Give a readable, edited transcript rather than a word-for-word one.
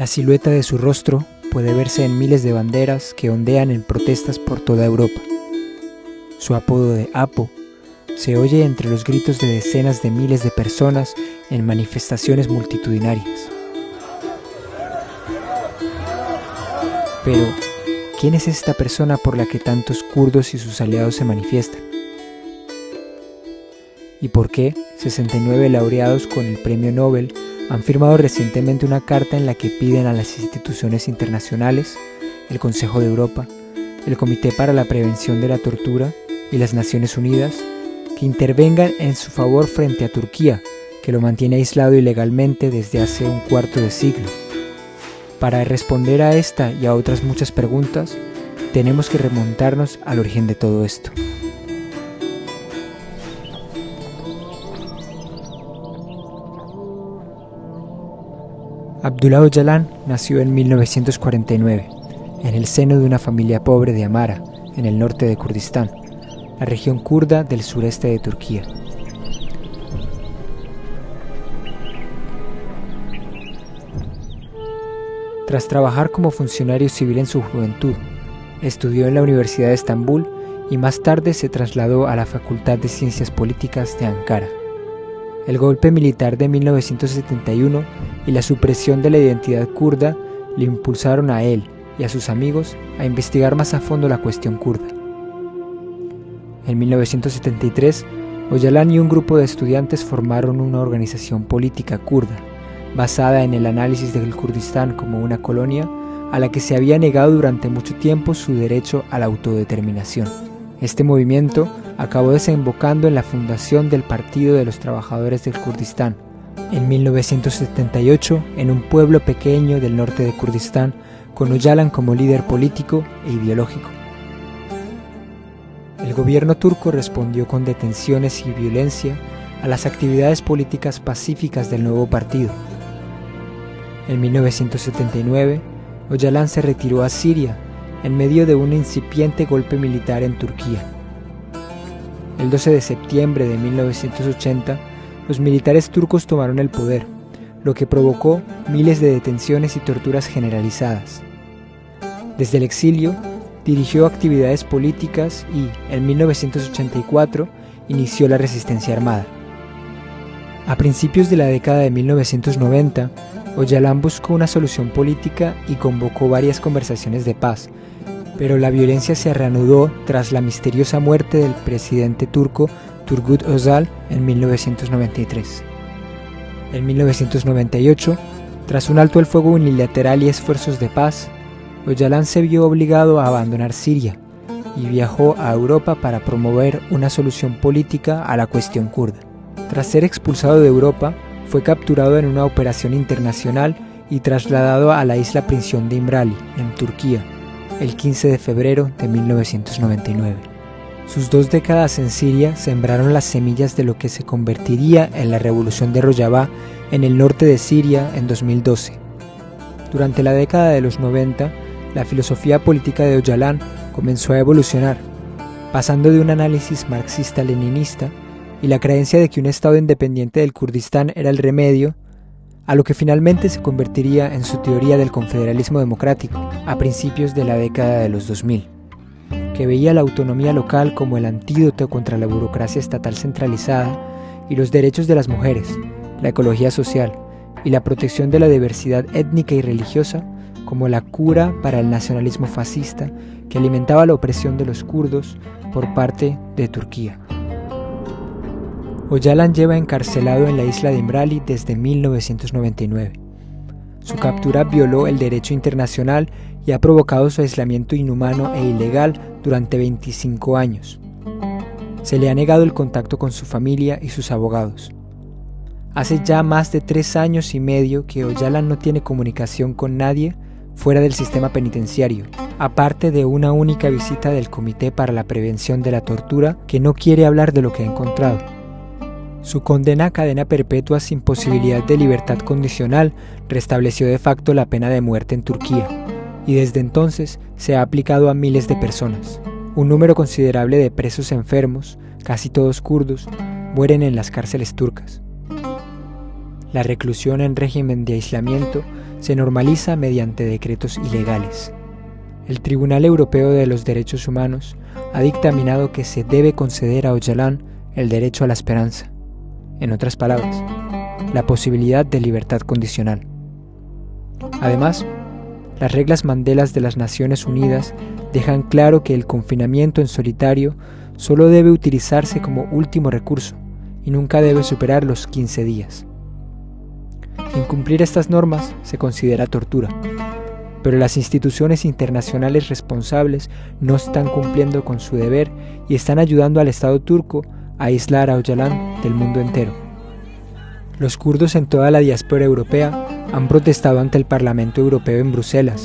La silueta de su rostro puede verse en miles de banderas que ondean en protestas por toda Europa. Su apodo de Apo se oye entre los gritos de decenas de miles de personas en manifestaciones multitudinarias. Pero, ¿quién es esta persona por la que tantos kurdos y sus aliados se manifiestan? ¿Y por qué 69 laureados con el Premio Nobel han firmado recientemente una carta en la que piden a las instituciones internacionales, el Consejo de Europa, el Comité para la Prevención de la Tortura y las Naciones Unidas, que intervengan en su favor frente a Turquía, que lo mantiene aislado ilegalmente desde hace un cuarto de siglo? Para responder a esta y a otras muchas preguntas, tenemos que remontarnos al origen de todo esto. Abdullah Öcalan nació en 1949, en el seno de una familia pobre de Amara, en el norte de Kurdistán, la región kurda del sureste de Turquía. Tras trabajar como funcionario civil en su juventud, estudió en la Universidad de Estambul y más tarde se trasladó a la Facultad de Ciencias Políticas de Ankara. El golpe militar de 1971 y la supresión de la identidad kurda le impulsaron a él y a sus amigos a investigar más a fondo la cuestión kurda. En 1973, Öcalan y un grupo de estudiantes formaron una organización política kurda, basada en el análisis del Kurdistán como una colonia a la que se había negado durante mucho tiempo su derecho a la autodeterminación. Este movimiento acabó desembocando en la fundación del Partido de los Trabajadores del Kurdistán, en 1978, en un pueblo pequeño del norte de Kurdistán, con Öcalan como líder político e ideológico. El gobierno turco respondió con detenciones y violencia a las actividades políticas pacíficas del nuevo partido. En 1979, Öcalan se retiró a Siria en medio de un incipiente golpe militar en Turquía. El 12 de septiembre de 1980, los militares turcos tomaron el poder, lo que provocó miles de detenciones y torturas generalizadas. Desde el exilio, dirigió actividades políticas y, en 1984, inició la resistencia armada. A principios de la década de 1990, Öcalan buscó una solución política y convocó varias conversaciones de paz, pero la violencia se reanudó tras la misteriosa muerte del presidente turco Turgut Özal en 1993. En 1998, tras un alto el fuego unilateral y esfuerzos de paz, Öcalan se vio obligado a abandonar Siria y viajó a Europa para promover una solución política a la cuestión kurda. Tras ser expulsado de Europa, fue capturado en una operación internacional y trasladado a la isla prisión de İmralı, en Turquía, el 15 de febrero de 1999. Sus 2 décadas en Siria sembraron las semillas de lo que se convertiría en la revolución de Rojava en el norte de Siria en 2012. Durante la década de los 90, la filosofía política de Öcalan comenzó a evolucionar, pasando de un análisis marxista-leninista y la creencia de que un estado independiente del Kurdistán era el remedio, a lo que finalmente se convertiría en su teoría del confederalismo democrático a principios de la década de los 2000, que veía la autonomía local como el antídoto contra la burocracia estatal centralizada y los derechos de las mujeres, la ecología social y la protección de la diversidad étnica y religiosa como la cura para el nacionalismo fascista que alimentaba la opresión de los kurdos por parte de Turquía. Öcalan lleva encarcelado en la isla de İmralı desde 1999. Su captura violó el derecho internacional y ha provocado su aislamiento inhumano e ilegal durante 25 años. Se le ha negado el contacto con su familia y sus abogados. Hace ya más de 3 años y medio que Öcalan no tiene comunicación con nadie fuera del sistema penitenciario, aparte de una única visita del Comité para la Prevención de la Tortura que no quiere hablar de lo que ha encontrado. Su condena a cadena perpetua sin posibilidad de libertad condicional restableció de facto la pena de muerte en Turquía, y desde entonces se ha aplicado a miles de personas. Un número considerable de presos enfermos, casi todos kurdos, mueren en las cárceles turcas. La reclusión en régimen de aislamiento se normaliza mediante decretos ilegales. El Tribunal Europeo de los Derechos Humanos ha dictaminado que se debe conceder a Öcalan el derecho a la esperanza, en otras palabras, la posibilidad de libertad condicional. Además, las reglas Mandelas de las Naciones Unidas dejan claro que el confinamiento en solitario solo debe utilizarse como último recurso y nunca debe superar los 15 días. Incumplir estas normas se considera tortura, pero las instituciones internacionales responsables no están cumpliendo con su deber y están ayudando al Estado turco a aislar a Öcalan del mundo entero. Los kurdos en toda la diáspora europea han protestado ante el Parlamento Europeo en Bruselas